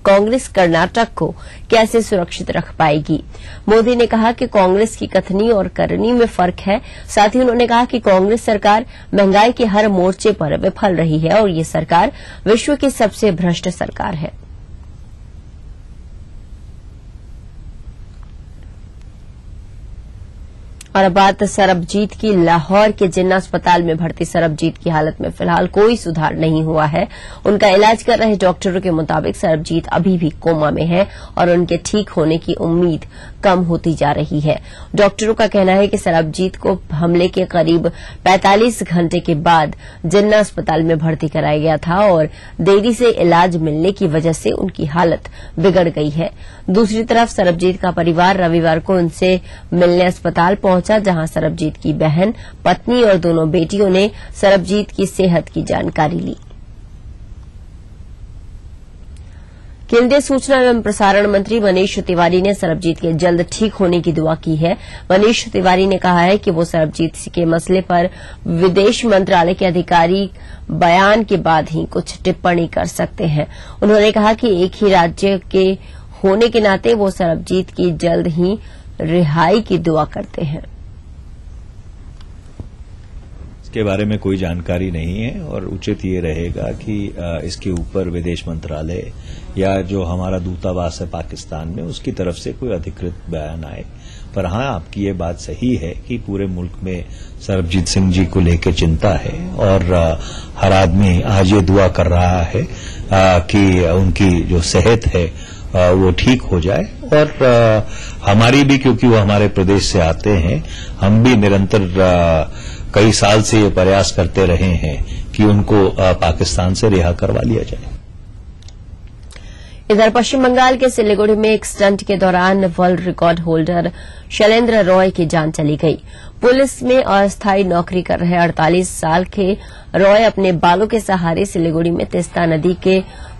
कांग्रेस कर्नाटक को कैसे सुरक्षित रख पाएगी। मोदी ने कहा कि कांग्रेस की कथनी और करनी में फर्क है। साथ ही उन्होंने कहा कि कांग्रेस सरकार महंगाई के हर मोर्चे पर विफल रही है और ये सरकार विश्व की सबसे भ्रष्ट सरकार है। और अब बात सरबजीत की। लाहौर के जिन्ना अस्पताल में भर्ती सरबजीत की हालत में फिलहाल कोई सुधार नहीं हुआ है। उनका इलाज कर रहे डॉक्टरों के मुताबिक सरबजीत अभी भी कोमा में है और उनके ठीक होने की उम्मीद कम होती जा रही है। डॉक्टरों का कहना है कि सरबजीत को हमले के करीब 45 घंटे के बाद जिन्ना अस्पताल में भर्ती कराया गया था और देरी से इलाज मिलने की वजह से उनकी हालत बिगड़ गई है। दूसरी तरफ सरबजीत का परिवार रविवार को उनसे मिलने अस्पताल पहुंचा, जहां सरबजीत की बहन, पत्नी और दोनों बेटियों ने सरबजीत की सेहत की जानकारी ली। केंद्रीय सूचना एवं प्रसारण मंत्री मनीष तिवारी ने सरबजीत के जल्द ठीक होने की दुआ की है। मनीष तिवारी ने कहा है कि वो सरबजीत के मसले पर विदेश मंत्रालय के अधिकारी बयान के बाद ही कुछ टिप्पणी कर सकते हैं। उन्होंने कहा कि एक ही राज्य के होने के नाते वो सरबजीत की जल्द ही रिहाई की दुआ करते हैं। इसके बारे में कोई जानकारी नहीं है और उचित ये रहेगा कि इसके ऊपर विदेश मंत्रालय या जो हमारा दूतावास है पाकिस्तान में उसकी तरफ से कोई अधिकृत बयान आए। पर हाँ, आपकी ये बात सही है कि पूरे मुल्क में सरबजीत सिंह जी को लेकर चिंता है और हर आदमी आज ये दुआ कर रहा है कि उनकी जो सेहत है वो ठीक हो जाए। और हमारी भी, क्योंकि वो हमारे प्रदेश से आते हैं, हम भी निरंतर कई साल से ये प्रयास करते रहे हैं कि उनको पाकिस्तान से रिहा करवा लिया जाए। इधर पश्चिम बंगाल के सिलीगुड़ी में एक स्टंट के दौरान world record holder Shailendra Roy की जान चली गई। पुलिस में अस्थायी नौकरी कर रहे 48 साल के रॉय अपने बालों के सहारे सिलीगुड़ी में तीस्ता नदी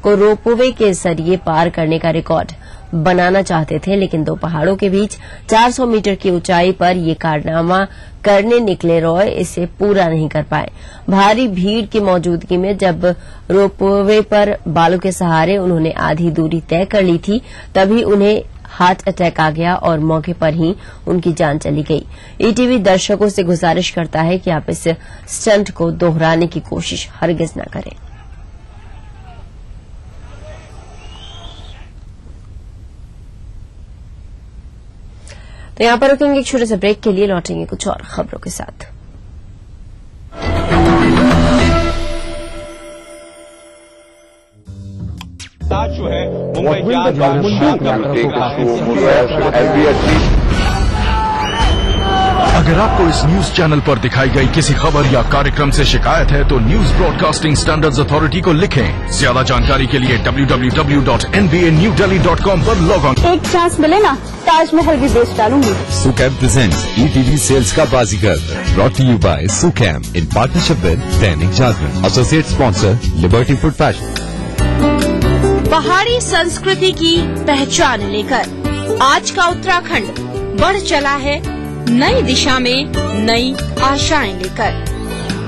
को रोपवे के जरिए पार करने का रिकॉर्ड बनाना चाहते थे, लेकिन दो पहाड़ों के बीच 400 मीटर की ऊंचाई पर ये कारनामा करने निकले रॉय इसे पूरा नहीं कर पाए। भारी भीड़ की मौजूदगी में जब रोपवे पर बालों के सहारे उन्होंने आधी दूरी तय कर ली थी, तभी उन्हें हार्ट अटैक आ गया और मौके पर ही उनकी जान चली गई। ईटीवी दर्शकों से गुजारिश करता है कि आप इस स्टंट को दोहराने की कोशिश हरगिज न करें। तो यहां पर रुकेंगे एक छोटे से ब्रेक के लिए, लौटेंगे कुछ और खबरों के साथ। जो है मुंबई अगर आपको इस न्यूज चैनल पर दिखाई गई किसी खबर या कार्यक्रम से शिकायत है तो न्यूज ब्रॉडकास्टिंग स्टैंडर्ड्स अथॉरिटी को लिखें। ज्यादा जानकारी के लिए www.nbanewdelhi.com पर लॉग ऑन। एक चांस मिले ना, ताजमहल भी बेच डालूंगी। सुकैम प्रेजेंट्स ईटीवी सेल्स का Baazigar, brought to you by Sukam in partnership with Dainik Jagran, associate sponsor Liberty food fashion. पहाड़ी संस्कृति की पहचान लेकर आज का उत्तराखंड बढ़ चला है नई दिशा में नई आशाएं लेकर।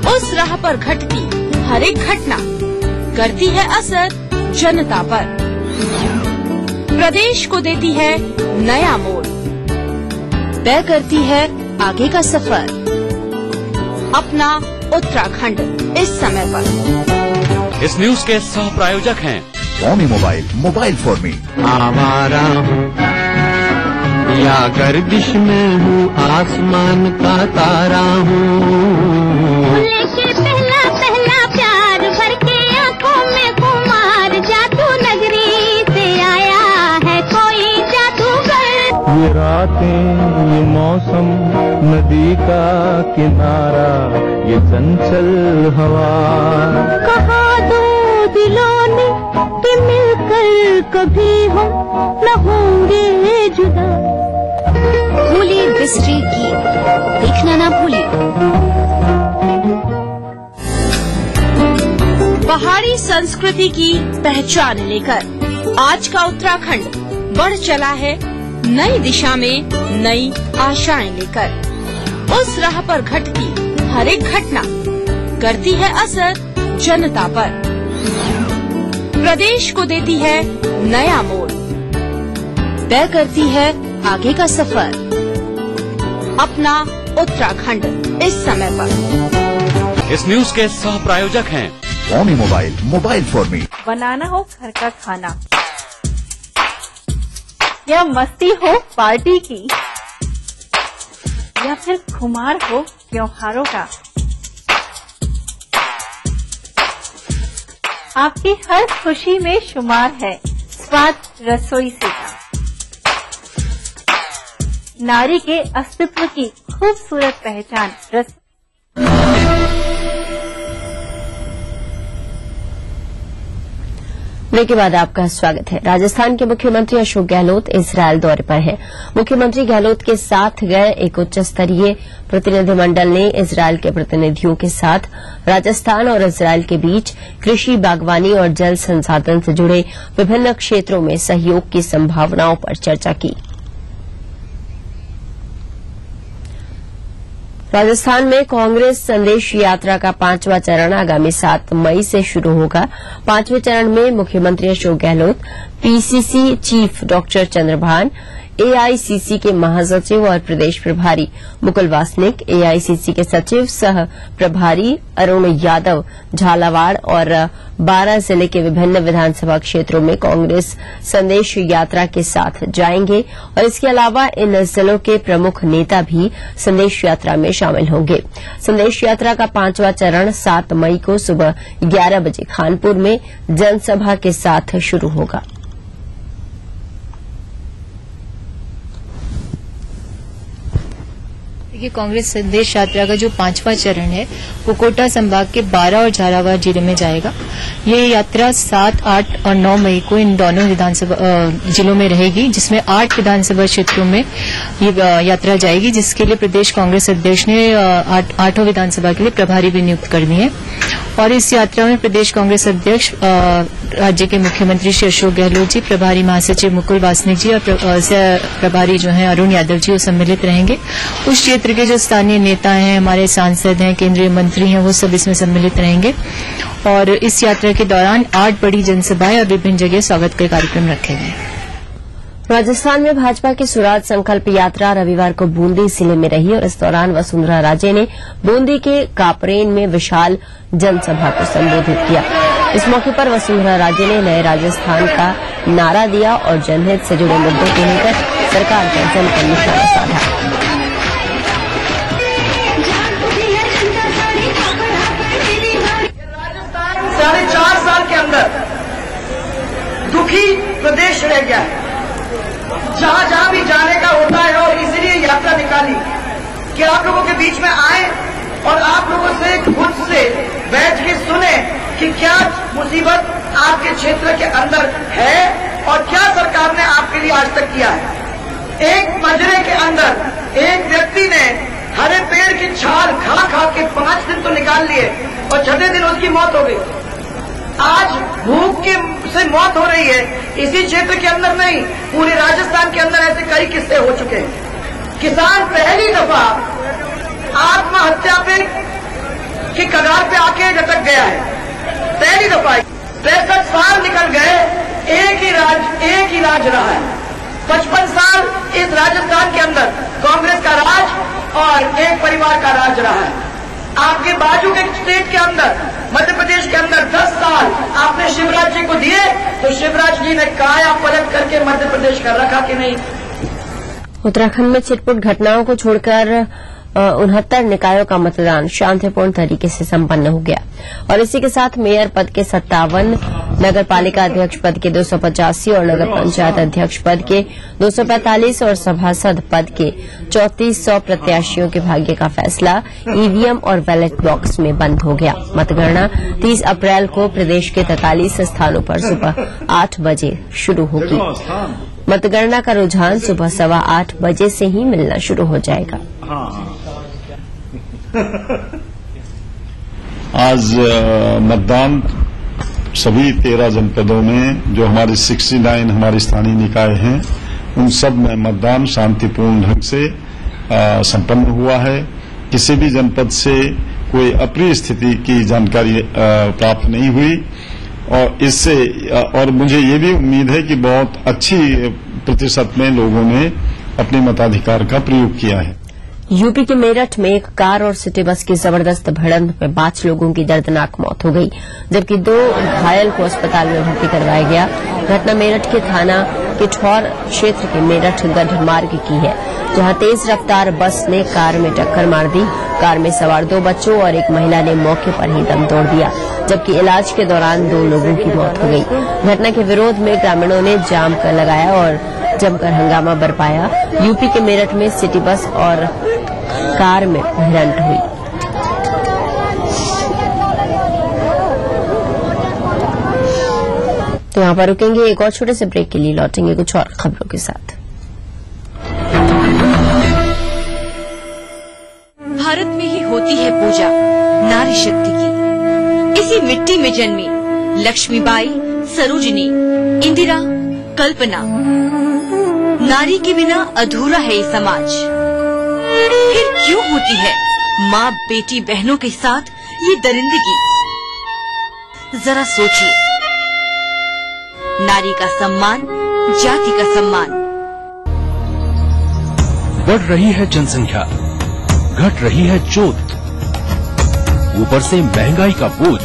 उस राह पर घटती हर एक घटना करती है असर जनता पर, प्रदेश को देती है नया मोड़, तय करती है आगे का सफर। अपना उत्तराखंड इस समय पर। इस न्यूज के सह प्रायोजक हैं स्वामी मोबाइल, मोबाइल फॉर मी। आवारा हूँ या गर्दिश में हूँ, आसमान का तारा हूँ। लेके पहला पहला प्यार भर के आँखों में कुमार, जादू नगरी से आया है कोई जादूगर। ये रातें, ये मौसम, नदी का किनारा, ये चंचल हवा। कहा दो दिलों ने कि मिलकर कभी हम न होंगे जुदा। भूलिए बिसरे गीत, देखना ना भूलिए। पहाड़ी संस्कृति की पहचान लेकर आज का उत्तराखंड बढ़ चला है नई दिशा में नई आशाएं लेकर। उस राह पर घटती हर एक घटना करती है असर जनता पर, प्रदेश को देती है नया मोड़, तय करती है आगे का सफर। अपना उत्तराखंड इस समय पर। इस न्यूज के सह प्रायोजक हैं Xiaomi मोबाइल फॉर मी। बनाना हो घर का खाना या मस्ती हो पार्टी की या फिर खुमार हो त्योहारों का, आपकी हर खुशी में शुमार है स्वाद रसोई से का। नारी के अस्तित्व की खूबसूरत पहचान ब्रेक के बाद आपका स्वागत है। राजस्थान के मुख्यमंत्री अशोक गहलोत इजरायल दौरे पर हैं। मुख्यमंत्री गहलोत के साथ गए एक उच्च स्तरीय प्रतिनिधिमंडल ने इजरायल के प्रतिनिधियों के साथ राजस्थान और इजरायल के बीच कृषि, बागवानी और जल संसाधन से जुड़े विभिन्न क्षेत्रों में सहयोग की संभावनाओं पर चर्चा की। राजस्थान में कांग्रेस संदेश यात्रा का 5वां चरण आगामी 7 मई से शुरू होगा। 5वें चरण में मुख्यमंत्री Ashok Gehlot, PCC chief doctor Chandrabhan, AICC के महासचिव और प्रदेश प्रभारी मुकुल वासनिक, एआईसीसी के सचिव सह प्रभारी अरुण यादव झालावाड़ और 12 जिले के विभिन्न विधानसभा क्षेत्रों में कांग्रेस संदेश यात्रा के साथ जाएंगे और इसके अलावा इन जिलों के प्रमुख नेता भी संदेश यात्रा में शामिल होंगे। संदेश यात्रा का 5वां चरण 7 मई को सुबह 11 बजे खानपुर में जनसभा के साथ शुरू होगा। ये कांग्रेस संदेश यात्रा का जो 5वां चरण है वो कोटा संभाग के 12 और झालावाड़ जिले में जाएगा। ये यात्रा 7, 8 और 9 मई को इन दोनों विधानसभा जिलों में रहेगी, जिसमें 8 विधानसभा क्षेत्रों में ये यात्रा जाएगी, जिसके लिए प्रदेश कांग्रेस अध्यक्ष ने 8 विधानसभा के लिए प्रभारी भी नियुक्त कर दिए हैं। और इस यात्रा में प्रदेश कांग्रेस अध्यक्ष राज्य के मुख्यमंत्री श्री अशोक गहलोत जी, प्रभारी महासचिव मुकुल वासनिक जी और प्रभारी जो हैं अरुण यादव जी वो सम्मिलित रहेंगे। उस क्षेत्र के जो स्थानीय नेता हैं, हमारे सांसद हैं, केंद्रीय मंत्री हैं, वो सब इसमें सम्मिलित रहेंगे। और इस यात्रा के दौरान 8 बड़ी जनसभाएं और विभिन्न जगह स्वागत के कार्यक्रम रखे गए। राजस्थान में भाजपा की स्वराज संकल्प यात्रा रविवार को बूंदी जिले में रही और इस दौरान वसुंधरा राजे ने बूंदी के कापरेन में विशाल जनसभा को संबोधित किया। इस मौके पर वसुंधरा राजे ने नए राजस्थान का नारा दिया और जनहित से जुड़े मुद्दों को लेकर सरकार का जन पर निशाना साधा। साढ़े 4 साल के अंदर दुखी प्रदेश रह गया है। जहां जहां भी जाने का होता है और इसलिए यात्रा निकाली कि आप लोगों के बीच में आए और आप लोगों से खुद से बैठ के सुने कि क्या मुसीबत आपके क्षेत्र के अंदर है और क्या सरकार ने आपके लिए आज तक किया है। एक मजरे के अंदर एक व्यक्ति ने हरे पेड़ की छाल खा खा के 5 दिन तो निकाल लिए और 6ठे दिन उसकी मौत हो गई। आज भूख से मौत हो रही है। इसी क्षेत्र के अंदर नहीं, पूरे राजस्थान के अंदर ऐसे कई किस्से हो चुके हैं। किसान पहली दफा आत्महत्या के कगार पे आके लटक गया है। पहली दफा 65 साल निकल गए, एक ही राज रहा है। 55 साल इस राजस्थान के अंदर कांग्रेस का राज और एक परिवार का राज रहा है। आपके बाजू के स्टेट के अंदर, मध्य प्रदेश के अंदर 10 साल आपने शिवराज जी को दिए, तो शिवराज जी ने काया पलट करके मध्य प्रदेश का रखा कि नहीं। उत्तराखंड में छिटपुट घटनाओं को छोड़कर 69 निकायों का मतदान शांतिपूर्ण तरीके से संपन्न हो गया और इसी के साथ मेयर पद के 57, नगर पालिका अध्यक्ष पद के 285 और नगर पंचायत अध्यक्ष पद के 245 और सभासद पद के 3400 प्रत्याशियों के भाग्य का फैसला ईवीएम और बैलेट बॉक्स में बंद हो गया। मतगणना 30 अप्रैल को प्रदेश के 43 स्थानों पर सुबह 8 बजे शुरू होगी। मतगणना का रुझान सुबह 8:15 बजे से ही मिलना शुरू हो जाएगा। आज मतदान सभी 13 जनपदों में जो हमारे 69 हमारे स्थानीय निकाय हैं, उन सब में मतदान शांतिपूर्ण ढंग से संपन्न हुआ है। किसी भी जनपद से कोई अप्रिय स्थिति की जानकारी प्राप्त नहीं हुई और इससे और मुझे ये भी उम्मीद है कि बहुत अच्छी प्रतिशत में लोगों ने अपने मताधिकार का प्रयोग किया है। यूपी के मेरठ में एक कार और सिटी बस की जबरदस्त भिड़ंत में 5 लोगों की दर्दनाक मौत हो गई, जबकि 2 घायल को अस्पताल में भर्ती करवाया गया। घटना मेरठ के थाना किठौर क्षेत्र के मेरठ गढ़ मार्ग की है, जहां तेज रफ्तार बस ने कार में टक्कर मार दी। कार में सवार 2 बच्चों और एक महिला ने मौके पर ही दम तोड़ दिया, जबकि इलाज के दौरान 2 लोगों की मौत हो गई। घटना के विरोध में ग्रामीणों ने जाम कर लगाया और जमकर हंगामा बरपाया। यूपी के मेरठ में सिटी बस और कार में भिड़ंत हुई। तो यहाँ पर रुकेंगे, एक और छोटे से ब्रेक के लिए लौटेंगे कुछ और खबरों के साथ। भारत में ही होती है पूजा नारी शक्ति की। इसी मिट्टी में जन्मी लक्ष्मीबाई, सरोजिनी, इंदिरा, कल्पना। नारी के बिना अधूरा है ये समाज। फिर क्यों होती है माँ बेटी बहनों के साथ ये दरिंदगी? जरा सोचिए। नारी का सम्मान, जाति का सम्मान। बढ़ रही है जनसंख्या, घट रही है जोत, ऊपर से महंगाई का बोझ।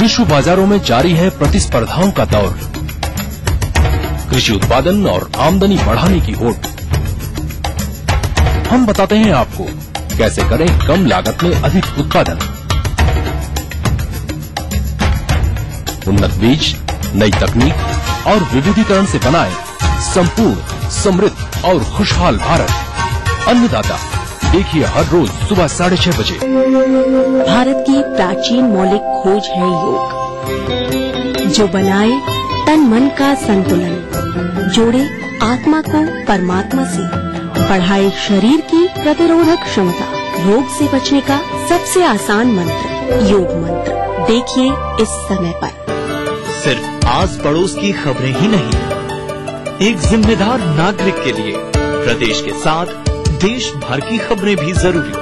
विश्व बाजारों में जारी है प्रतिस्पर्धाओं का दौर। कृषि उत्पादन और आमदनी बढ़ाने की होड़। हम बताते हैं आपको कैसे करें कम लागत में अधिक उत्पादन। उन्नत बीज, नई तकनीक और विविधीकरण से बनाए संपूर्ण, समृद्ध और खुशहाल भारत। अन्नदाता देखिए हर रोज सुबह 6:30 बजे। भारत की प्राचीन मौलिक खोज है योग, जो बनाए तन मन का संतुलन, जोड़े आत्मा को परमात्मा से, बढ़ाए शरीर की प्रतिरोधक क्षमता। रोग से बचने का सबसे आसान मंत्र योग मंत्र। देखिए इस समय पर। सिर्फ आस पड़ोस की खबरें ही नहीं, एक जिम्मेदार नागरिक के लिए प्रदेश के साथ देश भर की खबरें भी जरूरी,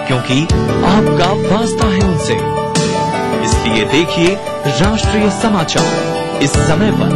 क्योंकि आपका वास्ता है उनसे। इसलिए देखिए राष्ट्रीय समाचार इस समय पर।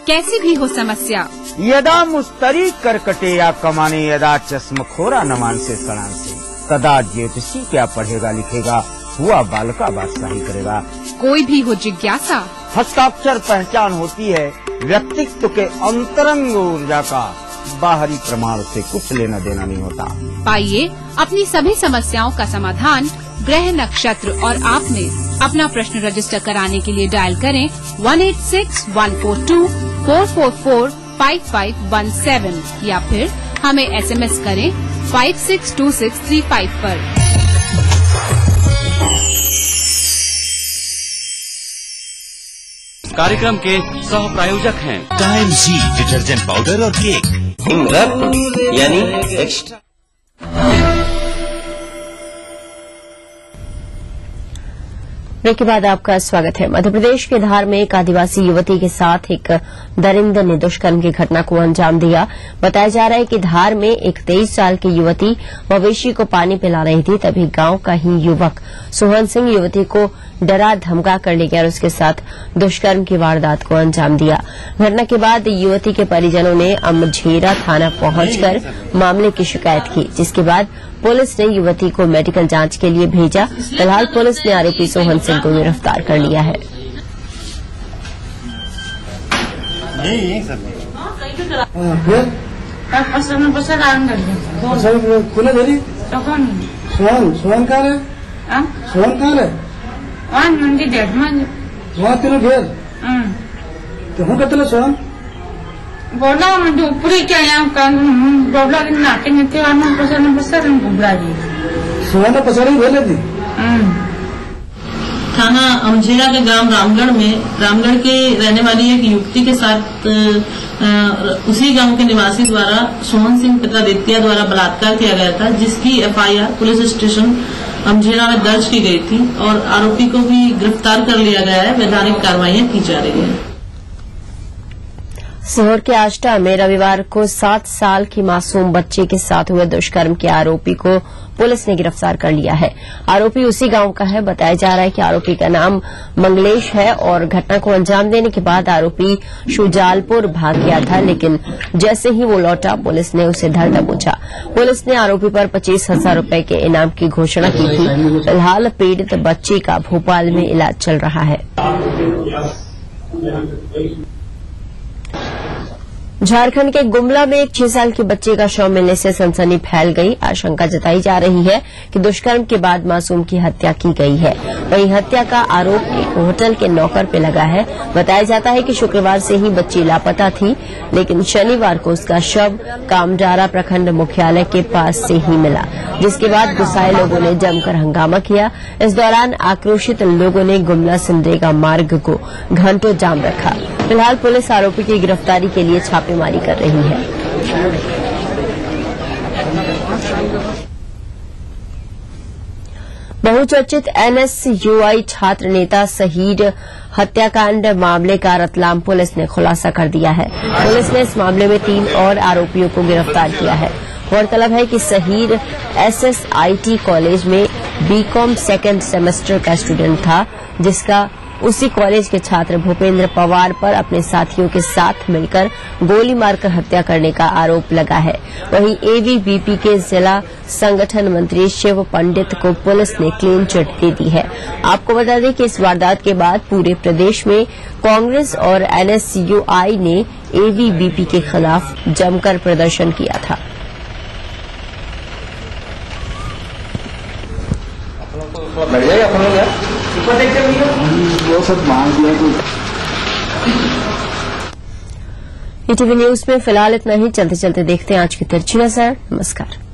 कैसी भी हो समस्या, यदा मुस्तरी करकटे या कमाने, यदा चश्मखोरा नमान से सड़ान से, तदा ज्योतिषी क्या पढ़ेगा लिखेगा, हुआ बालका बादशाही करेगा। कोई भी हो जिज्ञासा, हस्ताक्षर पहचान होती है व्यक्तित्व के अंतरंग ऊर्जा का, बाहरी प्रमाण से कुछ लेना देना नहीं होता। पाइए अपनी सभी समस्याओं का समाधान ग्रह नक्षत्र और आप में। अपना प्रश्न रजिस्टर कराने के लिए डायल करें 186142445517 या फिर हमें SMS करें 562635 पर। कार्यक्रम के सह प्रायोजक हैं टाइम जी डिटर्जेंट पाउडर और केक यानी एक्स्ट्रा। ब्रेक के बाद आपका स्वागत है। मध्य प्रदेश के धार में एक आदिवासी युवती के साथ एक दरिंदे ने दुष्कर्म की घटना को अंजाम दिया। बताया जा रहा है कि धार में एक 23 साल की युवती मवेशी को पानी पिला रही थी, तभी गांव का ही युवक सोहन सिंह युवती को डरा धमका कर ले गया और उसके साथ दुष्कर्म की वारदात को अंजाम दिया। घटना के बाद युवती के परिजनों ने अमझेरा थाना पहुंचकर मामले की शिकायत की, जिसके बाद पुलिस ने युवती को मेडिकल जांच के लिए भेजा। फिलहाल पुलिस ने आरोपी सोहन सिंह को गिरफ्तार कर लिया है। सोहन कहाँ है? सोहन कहाँ है? वहाँ तीनों घेर तो हूँ कहते सोहन बोला मुझे ऊपरी क्या यहाँ बोला कि नाटे में थे और पसर घुबरा जी सोहन पसर ही भेले थी। थाना अमझेरा के ग्राम रामगढ़ के रहने वाली एक युवती के साथ उसी गांव के निवासी द्वारा सोहन सिंह पिता दित्या द्वारा बलात्कार किया गया था, जिसकी FIR पुलिस स्टेशन अमझेरा में दर्ज की गई थी और आरोपी को भी गिरफ्तार कर लिया गया है। वैधानिक कार्रवाइयां की जा रही है। सीहोर के आष्टा में रविवार को 7 साल की मासूम बच्चे के साथ हुए दुष्कर्म के आरोपी को पुलिस ने गिरफ्तार कर लिया है। आरोपी उसी गांव का है। बताया जा रहा है कि आरोपी का नाम मंगलेश है और घटना को अंजाम देने के बाद आरोपी शुजालपुर भाग गया था, लेकिन जैसे ही वो लौटा पुलिस ने उसे धर दबोचा। पुलिस ने आरोपी पर 25,000 रुपए के इनाम की घोषणा की थी। फिलहाल पीड़ित बच्चे का भोपाल में इलाज चल रहा है। झारखंड के गुमला में एक 6 साल के बच्चे का शव मिलने से सनसनी फैल गई। आशंका जताई जा रही है कि दुष्कर्म के बाद मासूम की हत्या की गई है। वहीं हत्या का आरोप एक होटल के नौकर पे लगा है। बताया जाता है कि शुक्रवार से ही बच्ची लापता थी, लेकिन शनिवार को उसका शव कामडारा प्रखंड मुख्यालय के पास से ही मिला, जिसके बाद गुस्साए लोगों ने जमकर हंगामा किया। इस दौरान आक्रोशित लोगों ने गुमला सिमडेगा मार्ग को घंटों जाम रखा। फिलहाल पुलिस आरोपी की गिरफ्तारी के लिए छापेमारी कर रही है। बहुचर्चित एनएसयूआई छात्र नेता शहीद हत्याकांड मामले का रतलाम पुलिस ने खुलासा कर दिया है। पुलिस ने इस मामले में 3 और आरोपियों को गिरफ्तार किया है। गौरतलब है कि शहीद एसएसआईटी कॉलेज में बीकॉम 2nd सेमेस्टर का स्टूडेंट था, जिसका उसी कॉलेज के छात्र भूपेंद्र पवार पर अपने साथियों के साथ मिलकर गोली मारकर हत्या करने का आरोप लगा है। वहीं एबीवीपी के जिला संगठन मंत्री शिव पंडित को पुलिस ने क्लीन चिट दे दी है। आपको बता दें कि इस वारदात के बाद पूरे प्रदेश में कांग्रेस और एनएसयूआई ने एबीवीपी के खिलाफ जमकर प्रदर्शन किया था। ईटीवी न्यूज में फिलहाल इतना ही। चलते चलते देखते हैं आज की तिरछी नजर। नमस्कार।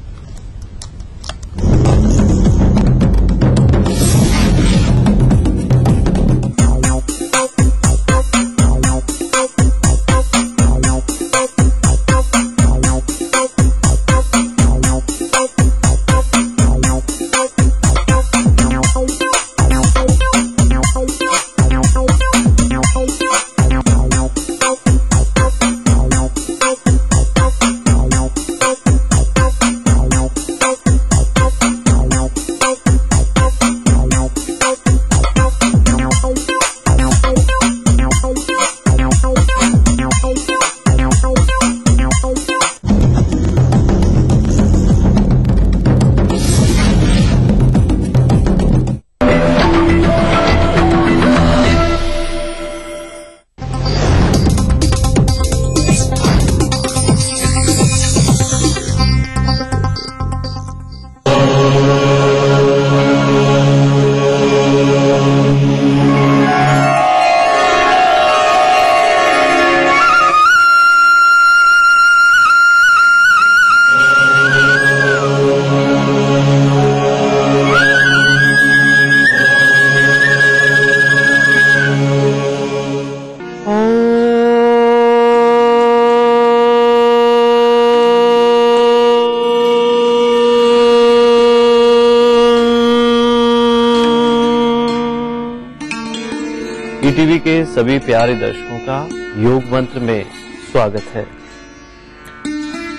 ईटीवी के सभी प्यारे दर्शकों का योग मंत्र में स्वागत है।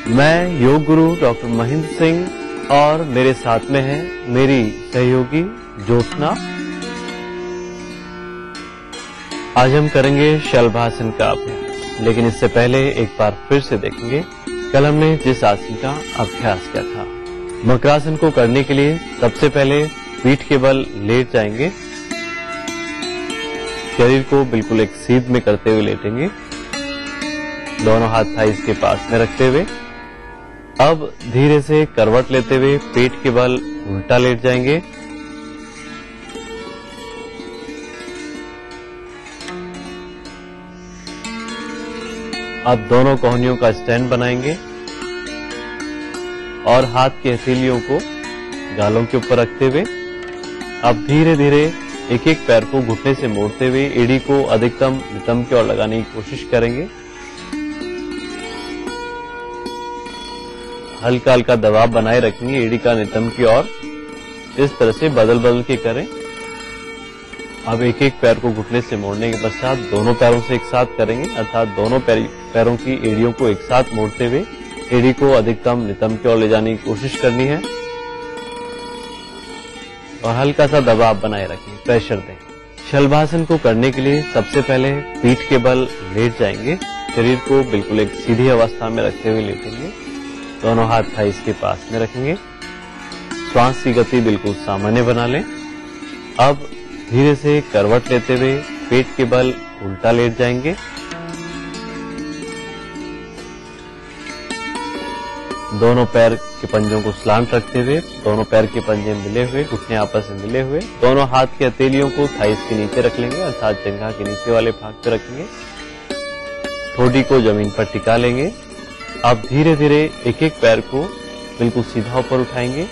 मैं योग गुरु डॉक्टर महेंद्र सिंह और मेरे साथ में है मेरी सहयोगी ज्योत्सना। आज हम करेंगे शलभासन का अभ्यास, लेकिन इससे पहले एक बार फिर से देखेंगे कल हमने जिस आसन का अभ्यास किया था। मकरासन को करने के लिए सबसे पहले पीठ के बल लेट जाएंगे, शरीर को बिल्कुल एक सीध में करते हुए लेटेंगे, दोनों हाथ थाइस के पास में रखते हुए। अब धीरे से करवट लेते हुए पेट के बल उल्टा लेट जाएंगे। अब दोनों कोहनियों का स्टैंड बनाएंगे और हाथ की हथेलियों को गालों के ऊपर रखते हुए अब धीरे धीरे एक एक पैर को घुटने से मोड़ते हुए एड़ी को अधिकतम नितंब की ओर लगाने की कोशिश करेंगे। हल्का हल्का दबाव बनाए रखेंगे एड़ी का नितंब की ओर। इस तरह से बदल बदल के करें। अब एक एक पैर को घुटने से मोड़ने के पश्चात दोनों पैरों से एक साथ करेंगे, अर्थात दोनों पैरों की एड़ियों को एक साथ मोड़ते हुए एड़ी को अधिकतम नितंब की ओर ले जाने की कोशिश करनी है और हल्का सा दबाव बनाए रखें, प्रेशर दें। शलभासन को करने के लिए सबसे पहले पीठ के बल लेट जाएंगे, शरीर को बिल्कुल एक सीधी अवस्था में रखते हुए लेटेंगे, दोनों हाथ थाइस के पास में रखेंगे, श्वास की गति बिल्कुल सामान्य बना लें। अब धीरे से करवट लेते हुए पेट के बल उल्टा लेट जाएंगे, दोनों पैर के पंजों को स्लांट रखते हुए, दोनों पैर के पंजे मिले हुए, घुटने आपस में मिले हुए, दोनों हाथ की हथेलियों को थाइस के नीचे रख लेंगे, अर्थात जंघा के नीचे वाले भाग पे रखेंगे, ठोडी को जमीन पर टिका लेंगे। अब धीरे धीरे एक एक पैर को बिल्कुल सीधा ऊपर उठाएंगे,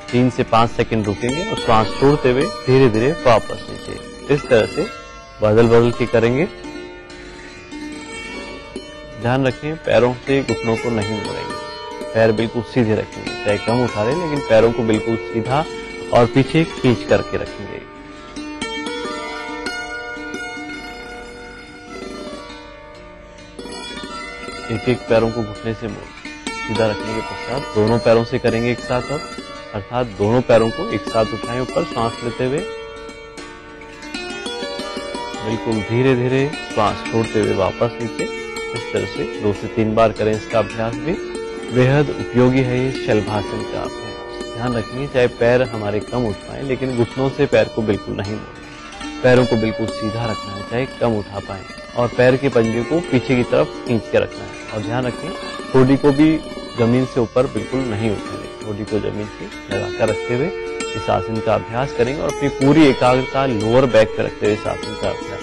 3 से 5 सेकंड रुकेंगे और श्वास छोड़ते हुए धीरे धीरे वापस नीचे। इस तरह से बदल बदल के करेंगे। ध्यान रखें, पैरों से घुटनों को नहीं मोड़ेंगे, पैर बिल्कुल सीधे रखेंगे, चाहे कम उठा लें लेकिन पैरों को बिल्कुल सीधा और पीछे खींच करके रखेंगे। एक एक पैरों को घुटने से सीधा रखने के पश्चात दोनों पैरों से करेंगे एक साथ, और अर्थात दोनों पैरों को एक साथ उठाएं ऊपर, सांस लेते हुए बिल्कुल धीरे धीरे श्वास छोड़ते हुए वापस नीचे। इस तरह से 2 से 3 बार करें इसका अभ्यास भी। बेहद उपयोगी है ये शलभासन का अभ्यास। ध्यान रखिए, चाहे पैर हमारे कम उठ पाए लेकिन घुटनों से पैर को बिल्कुल नहीं मोड़ना, पैरों को बिल्कुल सीधा रखना है, चाहे कम उठा पाए, और पैर के पंजे को पीछे की तरफ खींच के रखना है। और ध्यान रखें, ठोडी को भी जमीन से ऊपर बिल्कुल नहीं उठाएंगे, ठोडी को जमीन से लगाकर रखते हुए इस आसन का अभ्यास करेंगे और अपनी पूरी एकाग्रता लोअर बैक पे रखते हुए इस आसन का अभ्यास करेंगे।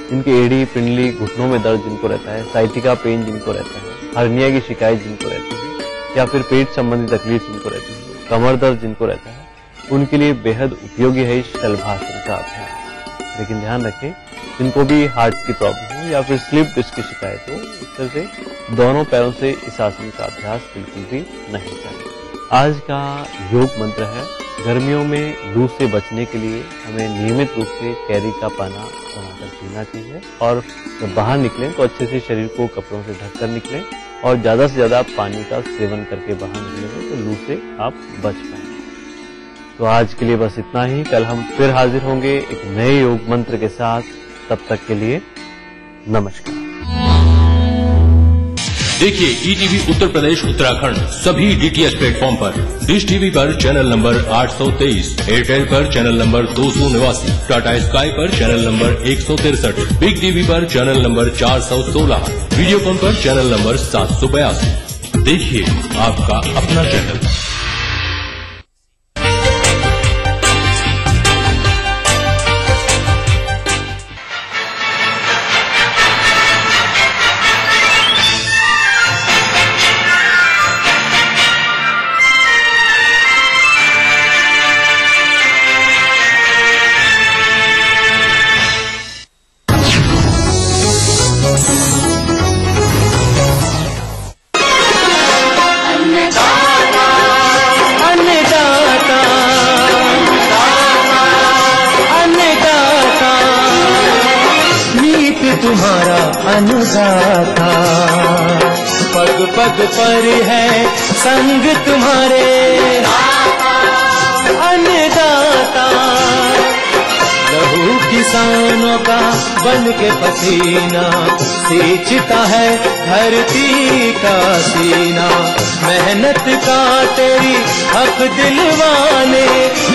जिनकी एड़ी, पिंडली, घुटनों में दर्द जिनको रहता है, साइटिका पेन जिनको रहता है, हर्निया की शिकायत जिनको रहती है, या फिर पेट संबंधी तकलीफ जिनको रहती है, कमर दर्द जिनको रहता है, उनके लिए बेहद उपयोगी है इस शलभासन का अभ्यास। लेकिन ध्यान रखें, जिनको भी हार्ट की प्रॉब्लम हो या फिर स्लिप डिस्क की शिकायत हो, इस तरह से दोनों पैरों से इस आसन का अभ्यास बिल्कुल भी नहीं करें। आज का योग मंत्र है, गर्मियों में लू से बचने के लिए हमें नियमित रूप से कैरी का पाना बनाकर पीना चाहिए, और जब बाहर निकलें तो अच्छे से शरीर को कपड़ों से ढककर निकलें, और ज्यादा से ज्यादा पानी का सेवन करके बाहर निकलेंगे तो लू से आप बच पाएंगे। तो आज के लिए बस इतना ही। कल हम फिर हाजिर होंगे एक नए योग मंत्र के साथ। तब तक के लिए नमस्कार। देखिए ईटीवी उत्तर प्रदेश उत्तराखंड सभी डीटीएच प्लेटफॉर्म पर, डिश टीवी पर चैनल नंबर 823, एयरटेल पर चैनल नंबर 289, टाटा स्काई पर चैनल नंबर 163, बिग टीवी पर चैनल नंबर 416, वीडियोकॉन पर चैनल नंबर 782। देखिए आपका अपना चैनल। तुम्हारा अनुदाता, पग पग पर है संग तुम्हारे अन्नदाता, लहू किसानों का बन के पसीना सींचता है धरती का सीना, मेहनत का तेरी हक दिलवाने,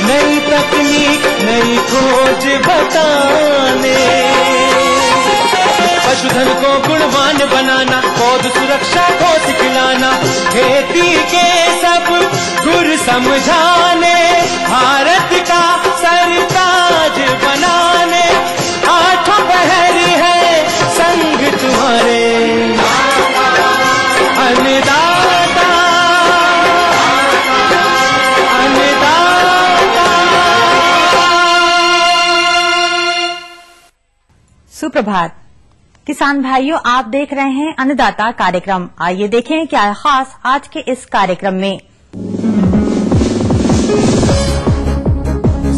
नई तकनीक नई खोज बताने, पशुधन को गुणवान बनाना, पौध सुरक्षा को सिखलाना, खेती के सब गुर समझाने, भारत का सरताज बनाने, आठों पहर है संग तुम्हारे अन्नदाता, अन्नदाता। सुप्रभात किसान भाइयों, आप देख रहे हैं अन्नदाता कार्यक्रम। आइए देखें क्या है खास आज के इस कार्यक्रम में।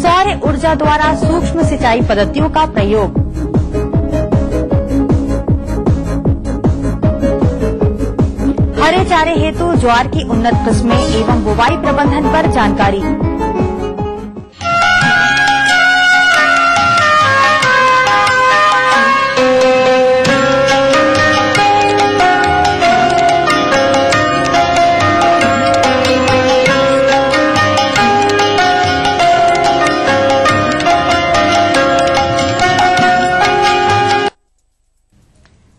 सौर ऊर्जा द्वारा सूक्ष्म सिंचाई पद्धतियों का प्रयोग। हरे चारे हेतु ज्वार की उन्नत किस्में एवं बुवाई प्रबंधन पर जानकारी।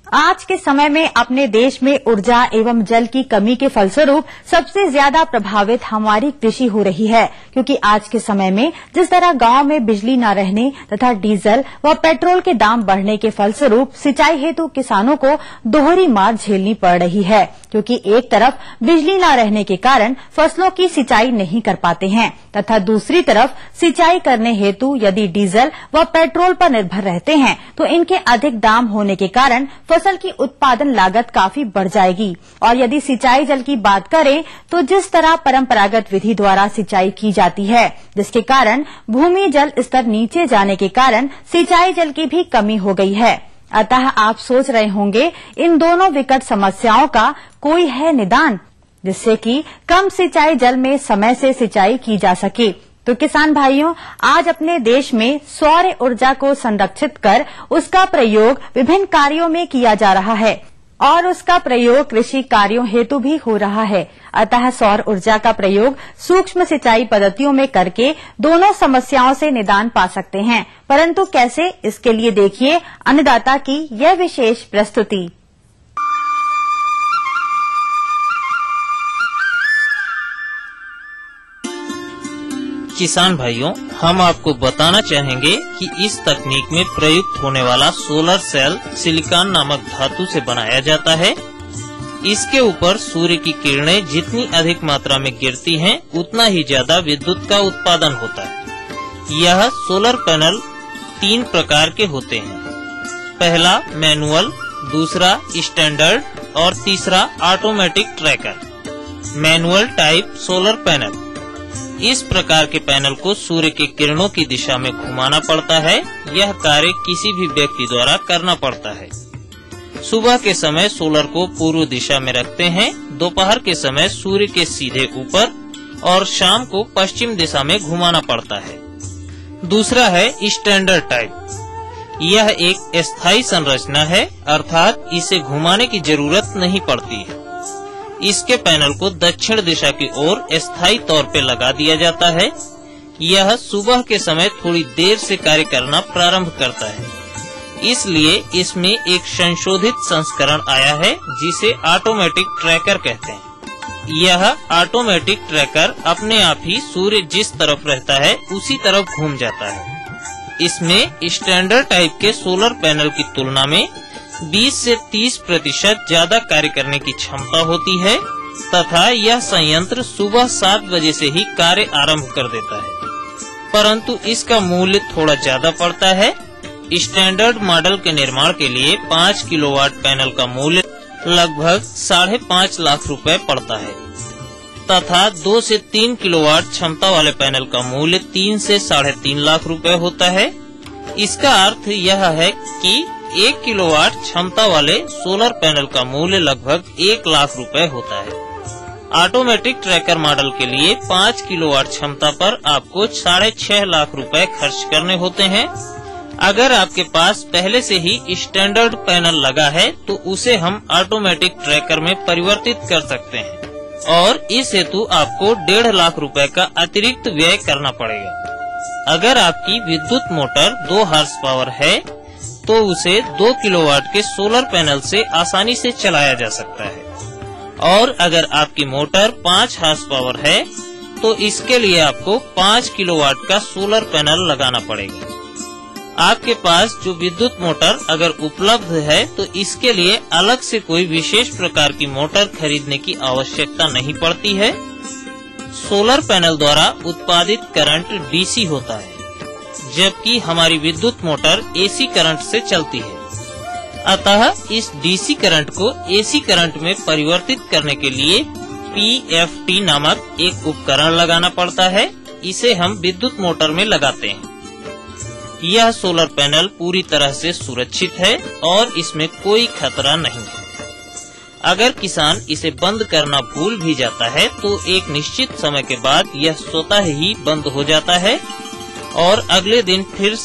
आज के समय में अपने देश में ऊर्जा एवं जल की कमी के फलस्वरूप सबसे ज्यादा प्रभावित हमारी कृषि हो रही है, क्योंकि आज के समय में जिस तरह गांव में बिजली न रहने तथा डीजल व पेट्रोल के दाम बढ़ने के फलस्वरूप सिंचाई हेतु किसानों को दोहरी मार झेलनी पड़ रही है, क्योंकि एक तरफ बिजली न रहने के कारण फसलों की सिंचाई नहीं कर पाते हैं तथा दूसरी तरफ सिंचाई करने हेतु यदि डीजल व पेट्रोल पर निर्भर रहते हैं तो इनके अधिक दाम होने के कारण फसल की उत्पादन लागत काफी बढ़ जाएगी। और यदि सिंचाई जल की बात करें तो जिस तरह परंपरागत विधि द्वारा सिंचाई की जाती है, जिसके कारण भूमि जल स्तर नीचे जाने के कारण सिंचाई जल की भी कमी हो गई है। अतः आप सोच रहे होंगे इन दोनों विकट समस्याओं का कोई है निदान, जिससे कि कम सिंचाई जल में समय से सिंचाई की जा सके। तो किसान भाइयों, आज अपने देश में सौर ऊर्जा को संरक्षित कर उसका प्रयोग विभिन्न कार्यों में किया जा रहा है और उसका प्रयोग कृषि कार्यों हेतु भी हो रहा है। अतः सौर ऊर्जा का प्रयोग सूक्ष्म सिंचाई पद्धतियों में करके दोनों समस्याओं से निदान पा सकते हैं। परंतु कैसे, इसके लिए देखिए अन्नदाता की यह विशेष प्रस्तुति। किसान भाइयों, हम आपको बताना चाहेंगे कि इस तकनीक में प्रयुक्त होने वाला सोलर सेल सिलिकॉन नामक धातु से बनाया जाता है। इसके ऊपर सूर्य की किरणें जितनी अधिक मात्रा में गिरती हैं, उतना ही ज्यादा विद्युत का उत्पादन होता है। यह सोलर पैनल 3 प्रकार के होते हैं। पहला मैनुअल, दूसरा स्टैंडर्ड और तीसरा automatic tracker. Manual type solar panel, इस प्रकार के पैनल को सूर्य के किरणों की दिशा में घुमाना पड़ता है। यह कार्य किसी भी व्यक्ति द्वारा करना पड़ता है। सुबह के समय सोलर को पूर्व दिशा में रखते हैं, दोपहर के समय सूर्य के सीधे ऊपर और शाम को पश्चिम दिशा में घुमाना पड़ता है। दूसरा है स्टैंडर्ड टाइप। यह एक स्थायी संरचना है, अर्थात इसे घुमाने की जरूरत नहीं पड़ती है। इसके पैनल को दक्षिण दिशा की ओर स्थायी तौर पे लगा दिया जाता है। यह सुबह के समय थोड़ी देर से कार्य करना प्रारंभ करता है, इसलिए इसमें एक संशोधित संस्करण आया है जिसे ऑटोमेटिक ट्रैकर कहते हैं। यह ऑटोमेटिक ट्रैकर अपने आप ही सूर्य जिस तरफ रहता है उसी तरफ घूम जाता है। इसमें स्टैंडर्ड टाइप के सोलर पैनल की तुलना में 20 से 30% ज्यादा कार्य करने की क्षमता होती है तथा यह संयंत्र सुबह 7 बजे से ही कार्य आरंभ कर देता है, परंतु इसका मूल्य थोड़ा ज्यादा पड़ता है। स्टैंडर्ड मॉडल के निर्माण के लिए 5 किलोवाट पैनल का मूल्य लगभग 5.5 लाख रुपए पड़ता है तथा 2 से 3 किलोवाट क्षमता वाले पैनल का मूल्य 3 से 3.5 लाख रुपए होता है। इसका अर्थ यह है कि 1 किलोवाट क्षमता वाले सोलर पैनल का मूल्य लगभग 1 लाख रुपए होता है। ऑटोमेटिक ट्रैकर मॉडल के लिए 5 किलोवाट क्षमता पर आपको 6.5 लाख रुपए खर्च करने होते हैं। अगर आपके पास पहले से ही स्टैंडर्ड पैनल लगा है तो उसे हम ऑटोमेटिक ट्रैकर में परिवर्तित कर सकते हैं और इस हेतु आपको 1.5 लाख रुपए का अतिरिक्त व्यय करना पड़ेगा। अगर आपकी विद्युत मोटर 2 हॉर्स पावर है तो उसे 2 किलोवाट के सोलर पैनल से आसानी से चलाया जा सकता है और अगर आपकी मोटर 5 हॉर्स पावर है तो इसके लिए आपको 5 किलोवाट का सोलर पैनल लगाना पड़ेगा। आपके पास जो विद्युत मोटर अगर उपलब्ध है तो इसके लिए अलग से कोई विशेष प्रकार की मोटर खरीदने की आवश्यकता नहीं पड़ती है। सोलर पैनल द्वारा उत्पादित करंट डीसी होता है, जबकि हमारी विद्युत मोटर एसी करंट से चलती है। अतः इस डीसी करंट को एसी करंट में परिवर्तित करने के लिए पीएफटी नामक एक उपकरण लगाना पड़ता है। इसे हम विद्युत मोटर में लगाते हैं। यह सोलर पैनल पूरी तरह से सुरक्षित है और इसमें कोई खतरा नहीं है। अगर किसान इसे बंद करना भूल भी जाता है तो एक निश्चित समय के बाद यह स्वतः ही बंद हो जाता है और अगले दिन फिर